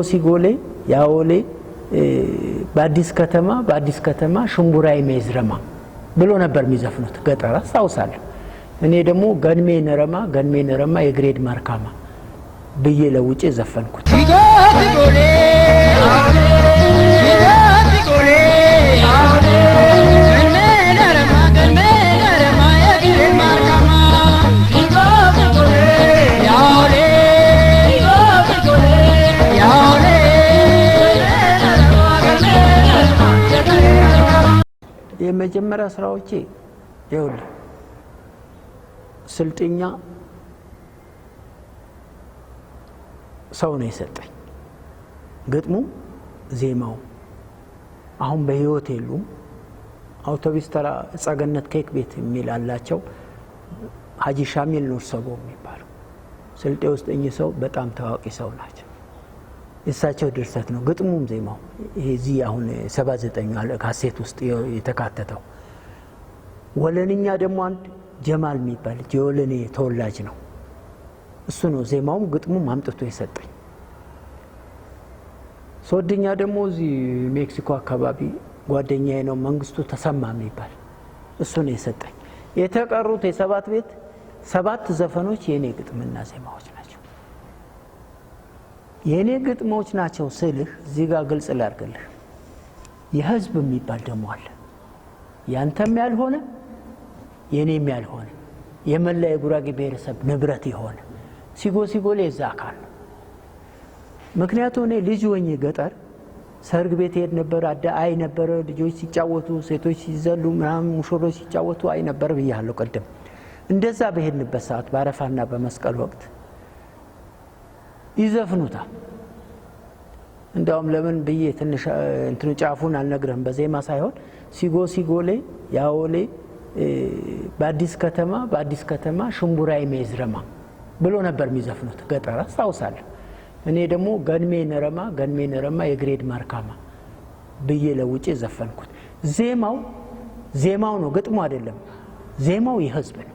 ሲጎሌ ያኦሌ በአዲስ ከተማ ሽምቡራይ መዝረማ ብሎ ነበር የሚዘፍኑት ገጠር አስታውሳለሁ። እኔ ደግሞ ገንሜ ነረማ የግሬድ ማርካማ ብዬ ለውጬ ዘፈንኩት። የመጀመሪያ ስራዎቼ ይኸውልህ ስልጥኛ ሰው ነው የሰጠኝ። ግጥሙ ዜማው አሁን በህይወት የሉም። አውቶቡስ ተራ ጸገነት ኬክ ቤት የሚል አላቸው። ሀጂ ሻሚል ኑር ሰቦ የሚባሉ ስልጤ ውስጥ እኚህ ሰው በጣም ታዋቂ ሰው ናቸው። እሳቸው ድርሰት ነው ግጥሙም ዜማው። ይሄ እዚህ አሁን 79 ካሴት ውስጥ የተካተተው። ወለንኛ ደግሞ አንድ ጀማል የሚባል የወለኔ ተወላጅ ነው። እሱ ነው ዜማውም ግጥሙም አምጥቶ የሰጠኝ። ሶድኛ ደግሞ እዚህ ሜክሲኮ አካባቢ ጓደኛዬ ነው መንግስቱ ተሰማ የሚባል እሱ ነው የሰጠኝ። የተቀሩት የሰባት ቤት 7 ዘፈኖች የኔ ግጥምና ዜማዎች ናቸው። የኔ ግጥሞች ናቸው ስልህ እዚህ ጋር ግልጽ ላድርግልህ። የህዝብ የሚባል ደግሞ አለ። ያንተም ያልሆነ የኔም ያልሆነ የመላ የጉራጌ ብሔረሰብ ንብረት የሆነ ሲጎሌ እዛ አካል ነው። ምክንያቱም እኔ ልጅ ሆኜ ገጠር ሰርግ ቤት ሄድ ነበር፣ አይ ነበር፣ ልጆች ሲጫወቱ፣ ሴቶች ሲዘሉ ምናምን ሙሽሮች ሲጫወቱ አይ ነበር ብያለሁ ቀደም። እንደዛ በሄድንበት ሰዓት ባረፋና በመስቀል ወቅት ይዘፍኑታል። እንደውም ለምን ብዬ ትንሽ እንትኑ ጫፉን አልነግርህም በዜማ ሳይሆን ሲጎሌ ያኦሌ በአዲስ ከተማ ሽምቡራይ መዝረማ ብሎ ነበር የሚዘፍኑት ገጠር አስታውሳለሁ። እኔ ደግሞ ገንሜ ነረማ የግሬድ ማርካማ ብዬ ለውጬ ዘፈንኩት። ዜማው ነው ግጥሙ አይደለም። ዜማው የህዝብ ነው።